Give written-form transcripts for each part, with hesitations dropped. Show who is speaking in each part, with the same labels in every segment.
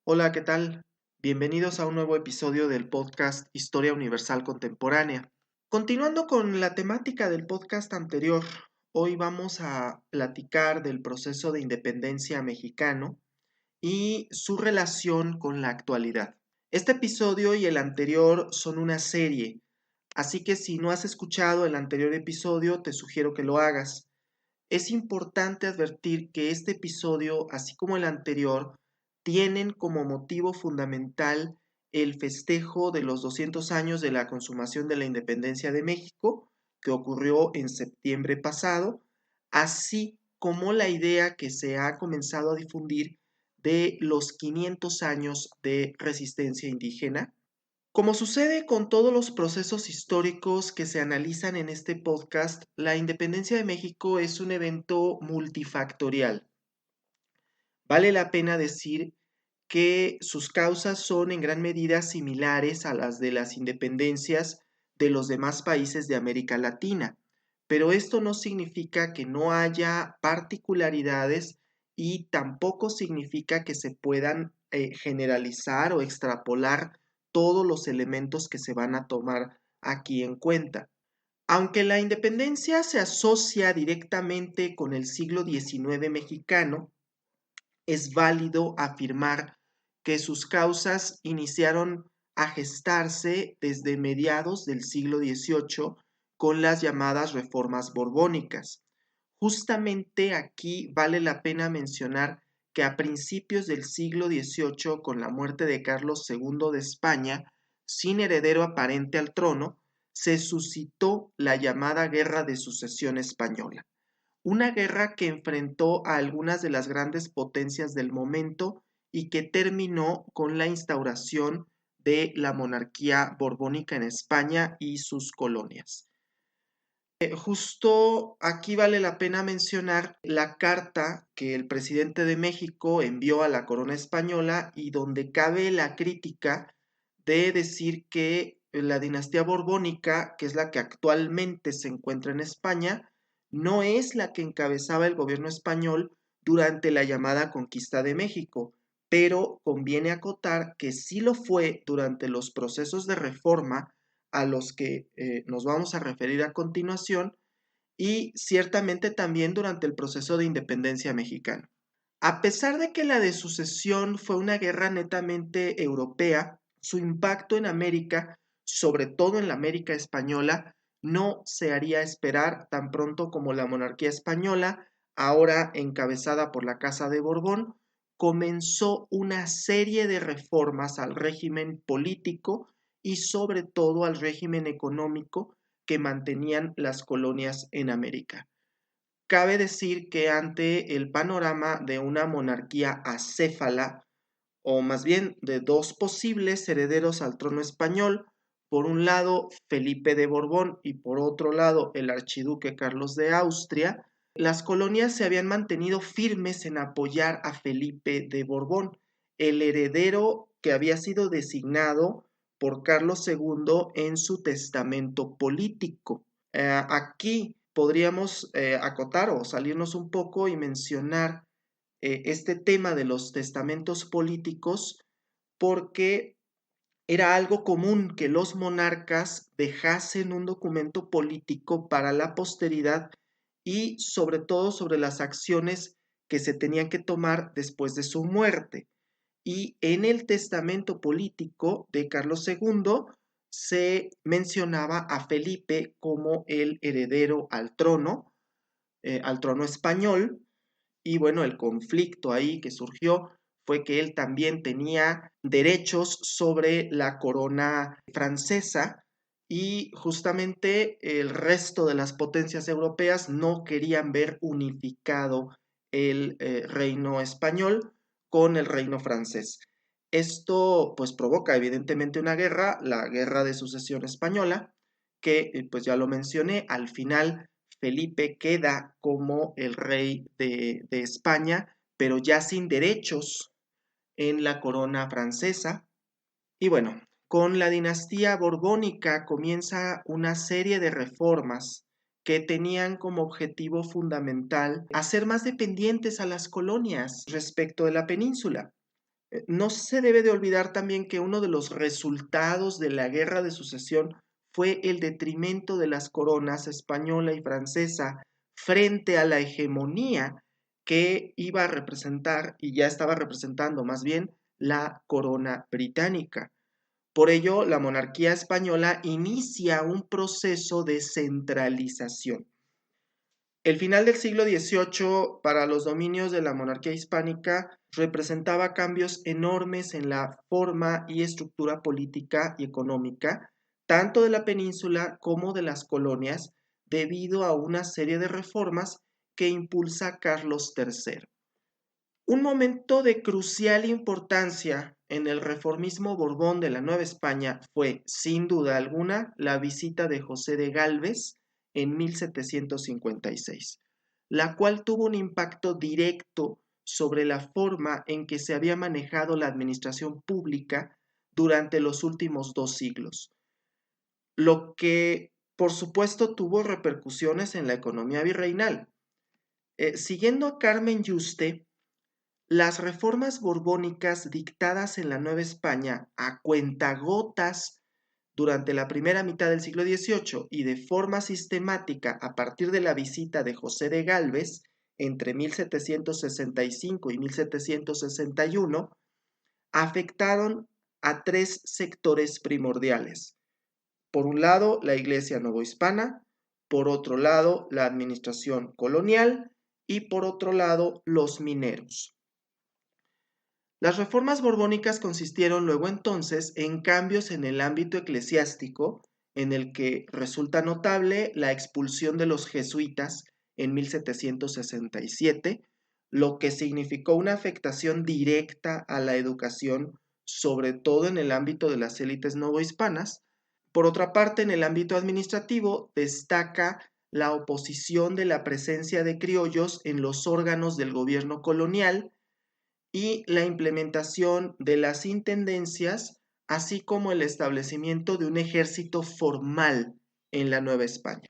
Speaker 1: Hola, ¿qué tal? Bienvenidos a un nuevo episodio del podcast Historia Universal Contemporánea. Continuando con la temática del podcast anterior, hoy vamos a platicar del proceso de independencia mexicano y su relación con la actualidad. Este episodio y el anterior son una serie, así que si no has escuchado el anterior episodio, te sugiero que lo hagas. Es importante advertir que este episodio, así como el anterior, tienen como motivo fundamental el festejo de los 200 años de la consumación de la independencia de México, que ocurrió en septiembre pasado, así como la idea que se ha comenzado a difundir de los 500 años de resistencia indígena. Como sucede con todos los procesos históricos que se analizan en este podcast, la independencia de México es un evento multifactorial. Vale la pena decir que sus causas son en gran medida similares a las de las independencias de los demás países de América Latina, pero esto no significa que no haya particularidades y tampoco significa que se puedan generalizar o extrapolar todos los elementos que se van a tomar aquí en cuenta. Aunque la independencia se asocia directamente con el siglo XIX mexicano, es válido afirmar que sus causas iniciaron a gestarse desde mediados del siglo XVIII con las llamadas reformas borbónicas. Justamente aquí vale la pena mencionar que a principios del siglo XVIII, con la muerte de Carlos II de España, sin heredero aparente al trono, se suscitó la llamada Guerra de Sucesión Española, una guerra que enfrentó a algunas de las grandes potencias del momento y que terminó con la instauración de la monarquía borbónica en España y sus colonias. Justo aquí vale la pena mencionar la carta que el presidente de México envió a la corona española y donde cabe la crítica de decir que la dinastía borbónica, que es la que actualmente se encuentra en España, no es la que encabezaba el gobierno español durante la llamada conquista de México, pero conviene acotar que sí lo fue durante los procesos de reforma a los que nos vamos a referir a continuación y ciertamente también durante el proceso de independencia mexicana. A pesar de que la de sucesión fue una guerra netamente europea, su impacto en América, sobre todo en la América española, no se haría esperar tan pronto como la monarquía española, ahora encabezada por la Casa de Borbón, comenzó una serie de reformas al régimen político y sobre todo al régimen económico que mantenían las colonias en América. Cabe decir que ante el panorama de una monarquía acéfala, o más bien de dos posibles herederos al trono español, por un lado Felipe de Borbón y por otro lado el archiduque Carlos de Austria, las colonias se habían mantenido firmes en apoyar a Felipe de Borbón, el heredero que había sido designado por Carlos II en su testamento político. Aquí podríamos acotar o salirnos un poco y mencionar este tema de los testamentos políticos porque era algo común que los monarcas dejasen un documento político para la posteridad y sobre todo sobre las acciones que se tenían que tomar después de su muerte. Y en el testamento político de Carlos II se mencionaba a Felipe como el heredero al trono español, y bueno, el conflicto ahí que surgió fue que él también tenía derechos sobre la corona francesa y justamente el resto de las potencias europeas no querían ver unificado el reino español con el reino francés. Esto pues provoca evidentemente una guerra, la guerra de sucesión española, que pues ya lo mencioné, al final Felipe queda como el rey de España, pero ya sin derechos en la corona francesa. Y bueno, con la dinastía borbónica comienza una serie de reformas que tenían como objetivo fundamental hacer más dependientes a las colonias respecto de la península. No se debe de olvidar también que uno de los resultados de la Guerra de Sucesión fue el detrimento de las coronas española y francesa frente a la hegemonía que iba a representar y ya estaba representando más bien la corona británica. Por ello, la monarquía española inicia un proceso de centralización. El final del siglo XVIII para los dominios de la monarquía hispánica representaba cambios enormes en la forma y estructura política y económica, tanto de la península como de las colonias, debido a una serie de reformas que impulsa Carlos III. Un momento de crucial importancia en el reformismo borbón de la Nueva España fue, sin duda alguna, la visita de José de Gálvez en 1756, la cual tuvo un impacto directo sobre la forma en que se había manejado la administración pública durante los últimos 2 siglos, lo que por supuesto tuvo repercusiones en la economía virreinal. Siguiendo a Carmen Yuste, las reformas borbónicas dictadas en la Nueva España a cuentagotas durante la primera mitad del siglo XVIII y de forma sistemática a partir de la visita de José de Gálvez entre 1765 y 1761, afectaron a 3 sectores primordiales. Por un lado, la Iglesia novohispana, por otro lado, la administración colonial y por otro lado, los mineros. Las reformas borbónicas consistieron luego entonces en cambios en el ámbito eclesiástico, en el que resulta notable la expulsión de los jesuitas en 1767, lo que significó una afectación directa a la educación, sobre todo en el ámbito de las élites novohispanas. Por otra parte, en el ámbito administrativo destaca la oposición de la presencia de criollos en los órganos del gobierno colonial y la implementación de las intendencias, así como el establecimiento de un ejército formal en la Nueva España.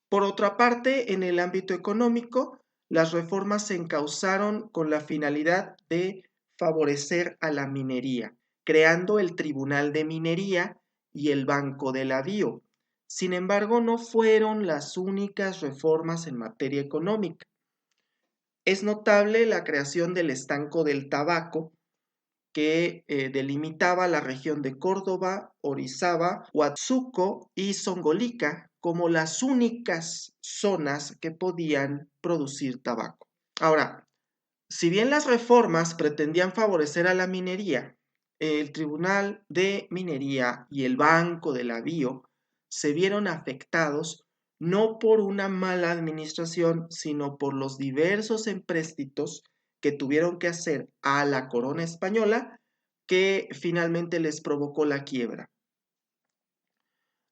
Speaker 1: Por otra parte, en el ámbito económico, las reformas se encauzaron con la finalidad de favorecer a la minería, creando el Tribunal de Minería y el Banco del Avío. Sin embargo, no fueron las únicas reformas en materia económica. Es notable la creación del estanco del tabaco, que delimitaba la región de Córdoba, Orizaba, Huatzuco y Zongolica como las únicas zonas que podían producir tabaco. Ahora, si bien las reformas pretendían favorecer a la minería, el Tribunal de Minería y el Banco del Avío se vieron afectados no por una mala administración, sino por los diversos empréstitos que tuvieron que hacer a la corona española, que finalmente les provocó la quiebra.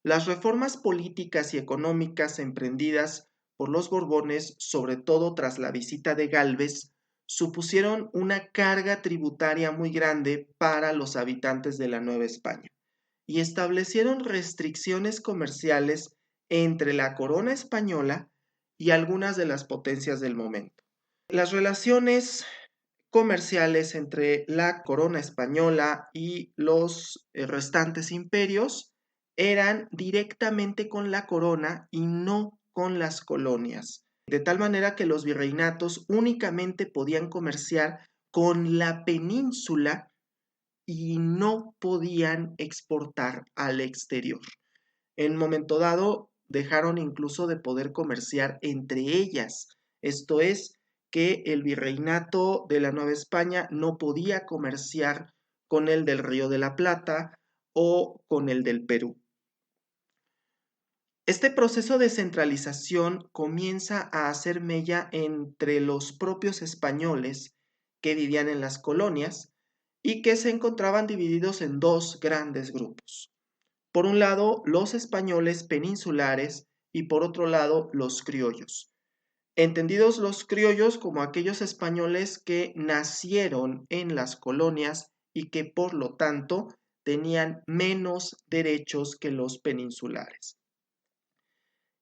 Speaker 1: Las reformas políticas y económicas emprendidas por los Borbones, sobre todo tras la visita de Gálvez, supusieron una carga tributaria muy grande para los habitantes de la Nueva España y establecieron restricciones comerciales entre la corona española y algunas de las potencias del momento. Las relaciones comerciales entre la corona española y los restantes imperios eran directamente con la corona y no con las colonias, de tal manera que los virreinatos únicamente podían comerciar con la península y no podían exportar al exterior. En un momento dado dejaron incluso de poder comerciar entre ellas, esto es, que el virreinato de la Nueva España no podía comerciar con el del Río de la Plata o con el del Perú. Este proceso de centralización comienza a hacer mella entre los propios españoles que vivían en las colonias y que se encontraban divididos en 2 grandes grupos. Por un lado, los españoles peninsulares y por otro lado, los criollos. Entendidos los criollos como aquellos españoles que nacieron en las colonias y que por lo tanto tenían menos derechos que los peninsulares.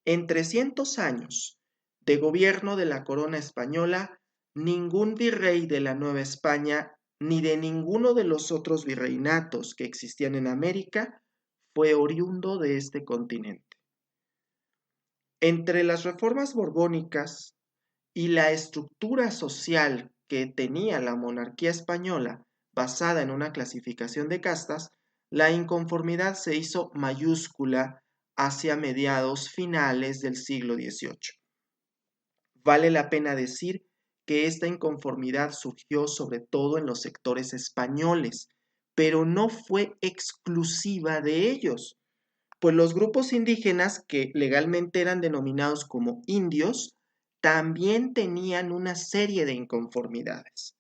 Speaker 1: En 300 años de gobierno de la corona española, ningún virrey de la Nueva España ni de ninguno de los otros virreinatos que existían en América fue oriundo de este continente. Entre las reformas borbónicas y la estructura social que tenía la monarquía española, basada en una clasificación de castas, la inconformidad se hizo mayúscula hacia mediados finales del siglo XVIII. Vale la pena decir que esta inconformidad surgió sobre todo en los sectores españoles, pero no fue exclusiva de ellos, pues los grupos indígenas que legalmente eran denominados como indios también tenían una serie de inconformidades.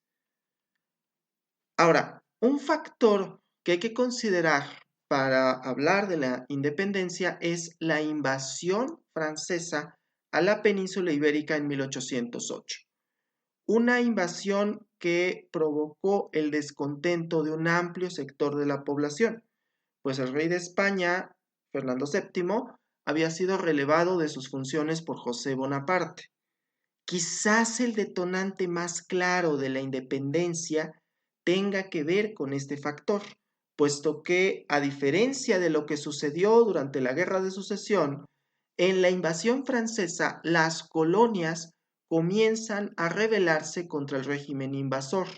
Speaker 1: Ahora, un factor que hay que considerar para hablar de la independencia es la invasión francesa a la península ibérica en 1808. Una invasión que provocó el descontento de un amplio sector de la población, pues el rey de España, Fernando VII, había sido relevado de sus funciones por José Bonaparte. Quizás el detonante más claro de la independencia tenga que ver con este factor, puesto que, a diferencia de lo que sucedió durante la Guerra de Sucesión, en la invasión francesa las colonias comienzan a rebelarse contra el régimen invasor,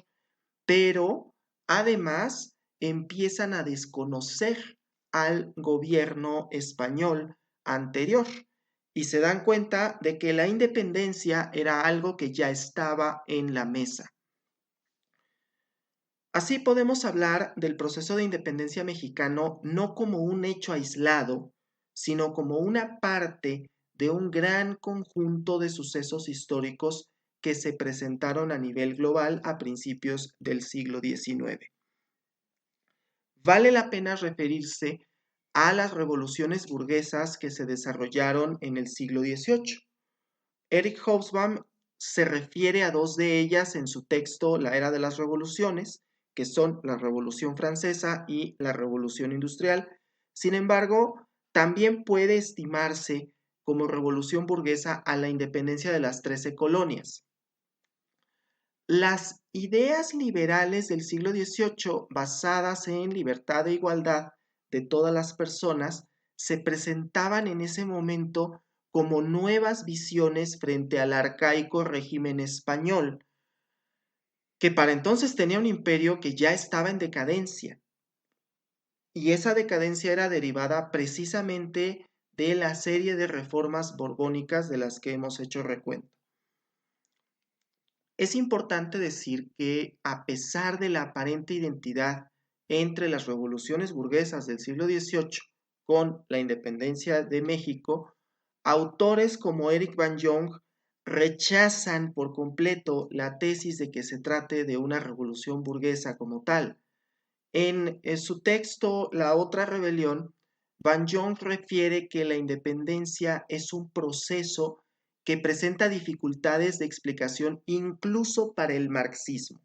Speaker 1: pero además empiezan a desconocer al gobierno español anterior y se dan cuenta de que la independencia era algo que ya estaba en la mesa. Así podemos hablar del proceso de independencia mexicano no como un hecho aislado, sino como una parte de un gran conjunto de sucesos históricos que se presentaron a nivel global a principios del siglo XIX. Vale la pena referirse a las revoluciones burguesas que se desarrollaron en el siglo XVIII. Eric Hobsbawm se refiere a dos de ellas en su texto La Era de las Revoluciones, que son la Revolución Francesa y la Revolución Industrial. Sin embargo, también puede estimarse como revolución burguesa a la independencia de las 13 colonias. Las ideas liberales del siglo XVIII, basadas en libertad e igualdad de todas las personas, se presentaban en ese momento como nuevas visiones frente al arcaico régimen español, que para entonces tenía un imperio que ya estaba en decadencia. Y esa decadencia era derivada precisamente de la serie de reformas borbónicas de las que hemos hecho recuento. Es importante decir que, a pesar de la aparente identidad entre las revoluciones burguesas del siglo XVIII con la independencia de México, autores como Eric Van Jong rechazan por completo la tesis de que se trate de una revolución burguesa como tal. En su texto La otra rebelión, Van Jong refiere que la independencia es un proceso que presenta dificultades de explicación incluso para el marxismo,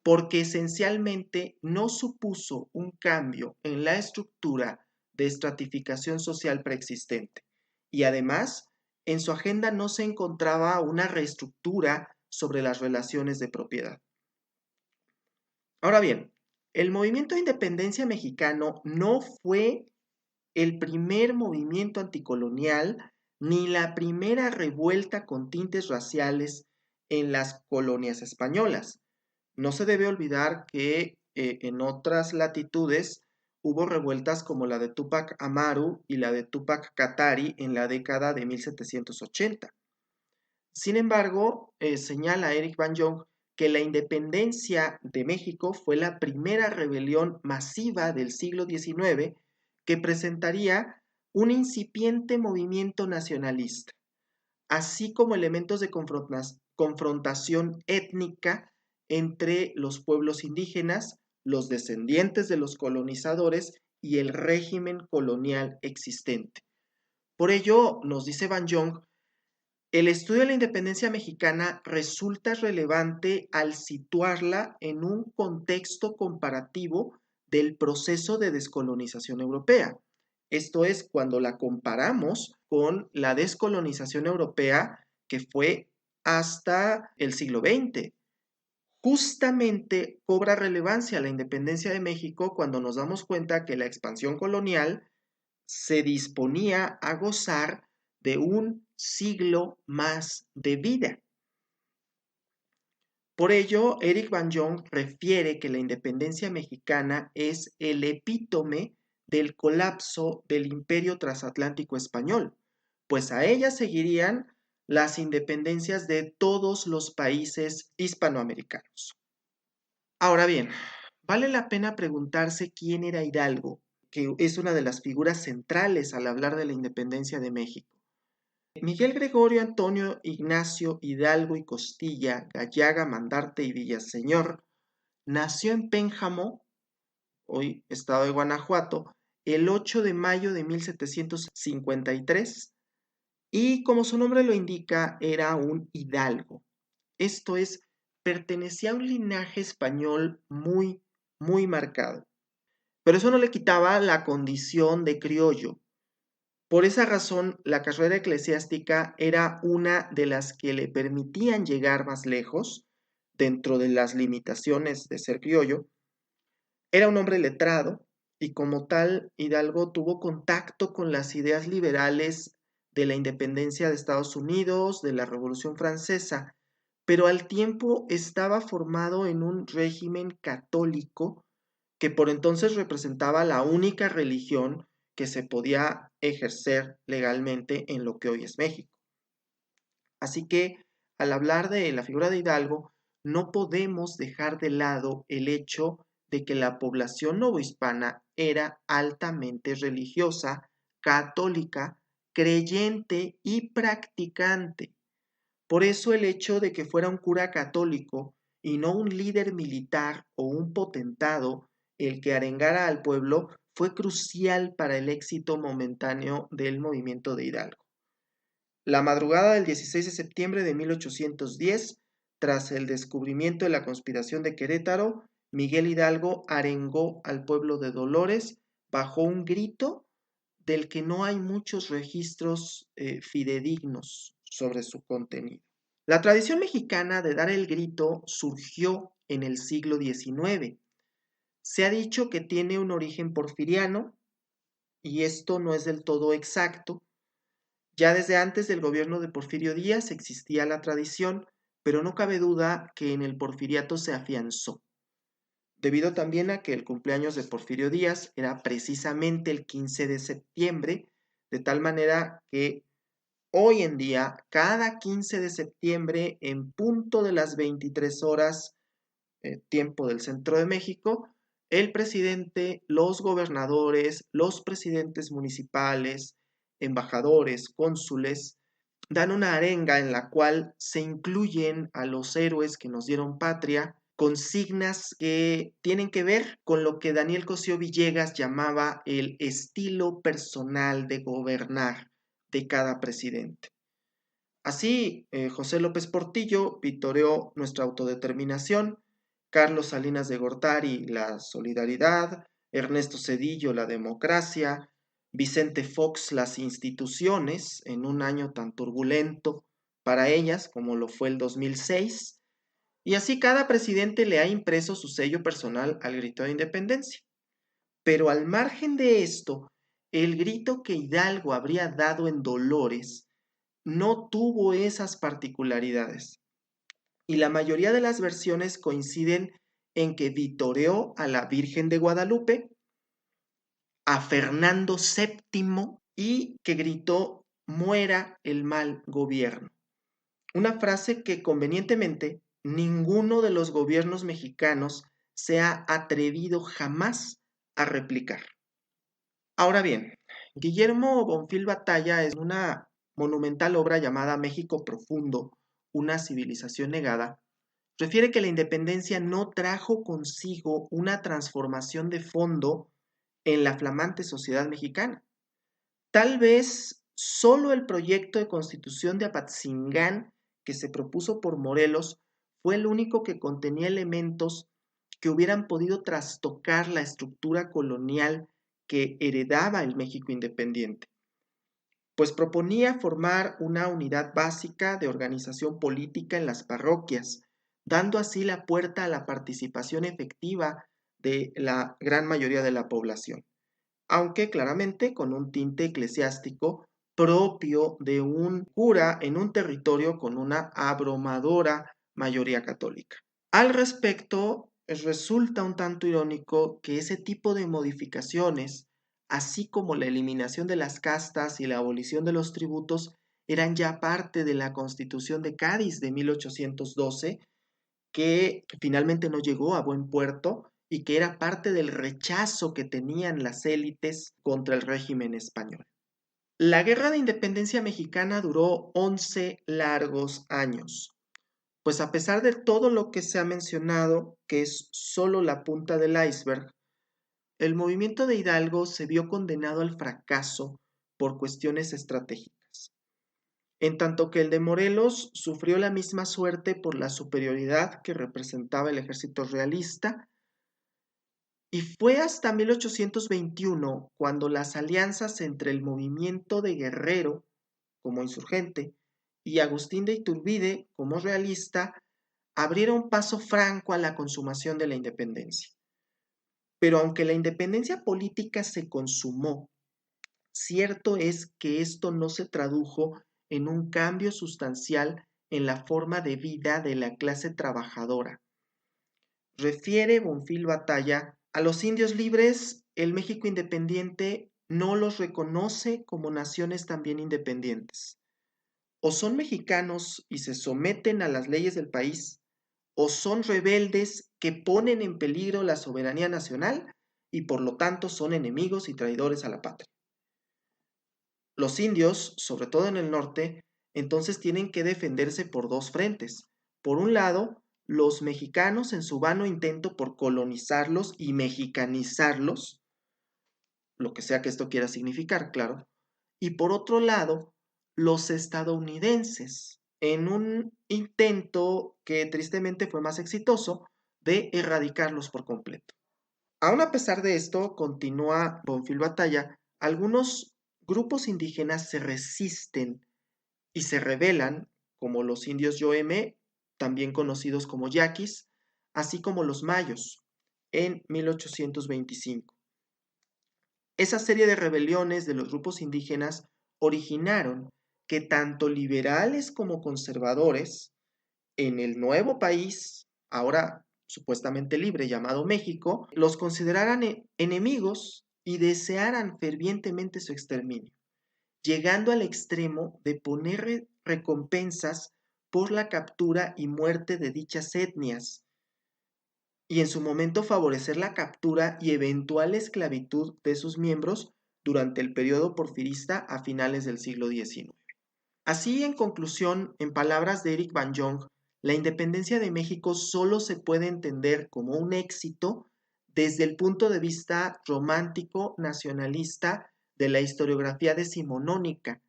Speaker 1: porque esencialmente no supuso un cambio en la estructura de estratificación social preexistente, y además en su agenda no se encontraba una reestructura sobre las relaciones de propiedad. Ahora bien, el movimiento de independencia mexicano no fue el primer movimiento anticolonial ni la primera revuelta con tintes raciales en las colonias españolas. No se debe olvidar que en otras latitudes hubo revueltas como la de Túpac Amaru y la de Túpac Katari en la década de 1780. Sin embargo, señala Eric Van Jong que la independencia de México fue la primera rebelión masiva del siglo XIX que presentaría un incipiente movimiento nacionalista, así como elementos de confrontación étnica entre los pueblos indígenas, los descendientes de los colonizadores y el régimen colonial existente. Por ello, nos dice Van Jong, el estudio de la independencia mexicana resulta relevante al situarla en un contexto comparativo del proceso de descolonización europea. Esto es, cuando la comparamos con la descolonización europea que fue hasta el siglo XX. Justamente cobra relevancia la independencia de México cuando nos damos cuenta que la expansión colonial se disponía a gozar de un siglo más de vida. Por ello, Eric Van Jong refiere que la independencia mexicana es el epítome del colapso del imperio transatlántico español, pues a ella seguirían las independencias de todos los países hispanoamericanos. Ahora bien, vale la pena preguntarse quién era Hidalgo, que es una de las figuras centrales al hablar de la independencia de México. Miguel Gregorio Antonio Ignacio Hidalgo y Costilla, Gallaga, Mandarte y Villaseñor, nació en Pénjamo, hoy estado de Guanajuato, el 8 de mayo de 1753 y como su nombre lo indica, era un hidalgo. Esto es, pertenecía a un linaje español muy, muy marcado. Pero eso no le quitaba la condición de criollo. Por esa razón, la carrera eclesiástica era una de las que le permitían llegar más lejos, dentro de las limitaciones de ser criollo. Era un hombre letrado y como tal, Hidalgo tuvo contacto con las ideas liberales de la independencia de Estados Unidos, de la Revolución Francesa, pero al tiempo estaba formado en un régimen católico que por entonces representaba la única religión que se podía ejercer legalmente en lo que hoy es México. Así que, al hablar de la figura de Hidalgo, no podemos dejar de lado el hecho de que la población novohispana era altamente religiosa, católica, creyente y practicante. Por eso el hecho de que fuera un cura católico y no un líder militar o un potentado el que arengara al pueblo fue crucial para el éxito momentáneo del movimiento de Hidalgo. La madrugada del 16 de septiembre de 1810, tras el descubrimiento de la conspiración de Querétaro, Miguel Hidalgo arengó al pueblo de Dolores bajo un grito del que no hay muchos registros fidedignos sobre su contenido. La tradición mexicana de dar el grito surgió en el siglo XIX. Se ha dicho que tiene un origen porfiriano, y esto no es del todo exacto. Ya desde antes del gobierno de Porfirio Díaz existía la tradición, pero no cabe duda que en el porfiriato se afianzó, debido también a que el cumpleaños de Porfirio Díaz era precisamente el 15 de septiembre, de tal manera que hoy en día, cada 15 de septiembre, en punto de las 23 horas, tiempo del centro de México, el presidente, los gobernadores, los presidentes municipales, embajadores, cónsules, dan una arenga en la cual se incluyen a los héroes que nos dieron patria, consignas que tienen que ver con lo que Daniel Cosío Villegas llamaba el estilo personal de gobernar de cada presidente. Así, José López Portillo vitoreó nuestra autodeterminación, Carlos Salinas de Gortari la solidaridad, Ernesto Zedillo la democracia, Vicente Fox las instituciones en un año tan turbulento para ellas como lo fue el 2006, y así cada presidente le ha impreso su sello personal al grito de independencia. Pero al margen de esto, el grito que Hidalgo habría dado en Dolores no tuvo esas particularidades. Y la mayoría de las versiones coinciden en que vitoreó a la Virgen de Guadalupe, a Fernando VII y que gritó muera el mal gobierno. Una frase que convenientemente ninguno de los gobiernos mexicanos se ha atrevido jamás a replicar. Ahora bien, Guillermo Bonfil Batalla es una monumental obra llamada México Profundo, una civilización negada. Refiere que la independencia no trajo consigo una transformación de fondo en la flamante sociedad mexicana. Tal vez solo el proyecto de constitución de Apatzingán que se propuso por Morelos fue el único que contenía elementos que hubieran podido trastocar la estructura colonial que heredaba el México independiente. pues proponía formar una unidad básica de organización política en las parroquias, dando así la puerta a la participación efectiva de la gran mayoría de la población, aunque claramente con un tinte eclesiástico propio de un cura en un territorio con una abrumadora mayoría católica. Al respecto, resulta un tanto irónico que ese tipo de modificaciones, así como la eliminación de las castas y la abolición de los tributos, eran ya parte de la Constitución de Cádiz de 1812, que finalmente no llegó a buen puerto y que era parte del rechazo que tenían las élites contra el régimen español. La Guerra de Independencia Mexicana duró 11 largos años. Pues a pesar de todo lo que se ha mencionado, que es solo la punta del iceberg, el movimiento de Hidalgo se vio condenado al fracaso por cuestiones estratégicas, en tanto que el de Morelos sufrió la misma suerte por la superioridad que representaba el ejército realista, y fue hasta 1821 cuando las alianzas entre el movimiento de Guerrero como insurgente y Agustín de Iturbide como realista abrieron paso franco a la consumación de la independencia. Pero aunque la independencia política se consumó, cierto es que esto no se tradujo en un cambio sustancial en la forma de vida de la clase trabajadora. Refiere Bonfil Batalla, a los indios libres el México independiente no los reconoce como naciones también independientes. O son mexicanos y se someten a las leyes del país, o son rebeldes que ponen en peligro la soberanía nacional y por lo tanto son enemigos y traidores a la patria. Los indios, sobre todo en el norte, entonces tienen que defenderse por dos frentes. Por un lado, los mexicanos en su vano intento por colonizarlos y mexicanizarlos, lo que sea que esto quiera significar, claro. Y por otro lado, los estadounidenses, en un intento que tristemente fue más exitoso de erradicarlos por completo. Aún a pesar de esto, continúa Bonfil Batalla, algunos grupos indígenas se resisten y se rebelan, como los indios Yoeme, también conocidos como yaquis, así como los mayos, en 1825. Esa serie de rebeliones de los grupos indígenas originaron que tanto liberales como conservadores en el nuevo país, ahora supuestamente libre llamado México, los consideraran enemigos y desearan fervientemente su exterminio, llegando al extremo de poner recompensas por la captura y muerte de dichas etnias, y en su momento favorecer la captura y eventual esclavitud de sus miembros durante el periodo porfirista a finales del siglo XIX. Así, en conclusión, en palabras de Eric Van Jong, la independencia de México solo se puede entender como un éxito desde el punto de vista romántico nacionalista de la historiografía decimonónica,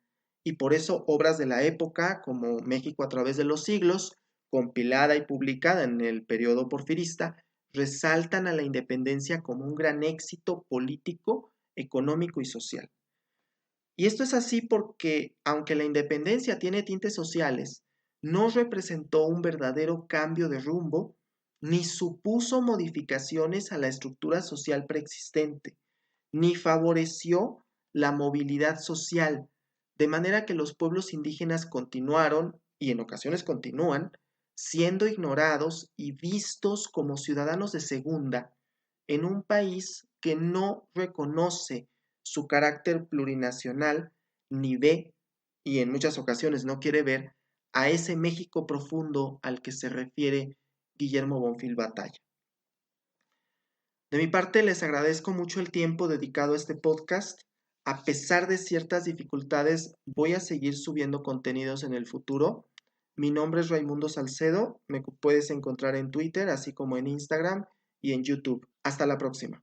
Speaker 1: y por eso obras de la época como México a través de los siglos, compilada y publicada en el periodo porfirista, resaltan a la independencia como un gran éxito político, económico y social. Y esto es así porque, aunque la independencia tiene tintes sociales, no representó un verdadero cambio de rumbo, ni supuso modificaciones a la estructura social preexistente, ni favoreció la movilidad social, de manera que los pueblos indígenas continuaron, y en ocasiones continúan, siendo ignorados y vistos como ciudadanos de segunda en un país que no reconoce su carácter plurinacional ni ve, y en muchas ocasiones no quiere ver, a ese México profundo al que se refiere Guillermo Bonfil Batalla. De mi parte, les agradezco mucho el tiempo dedicado a este podcast. A pesar de ciertas dificultades, voy a seguir subiendo contenidos en el futuro. Mi nombre es Raimundo Salcedo, me puedes encontrar en Twitter, así como en Instagram y en YouTube. Hasta la próxima.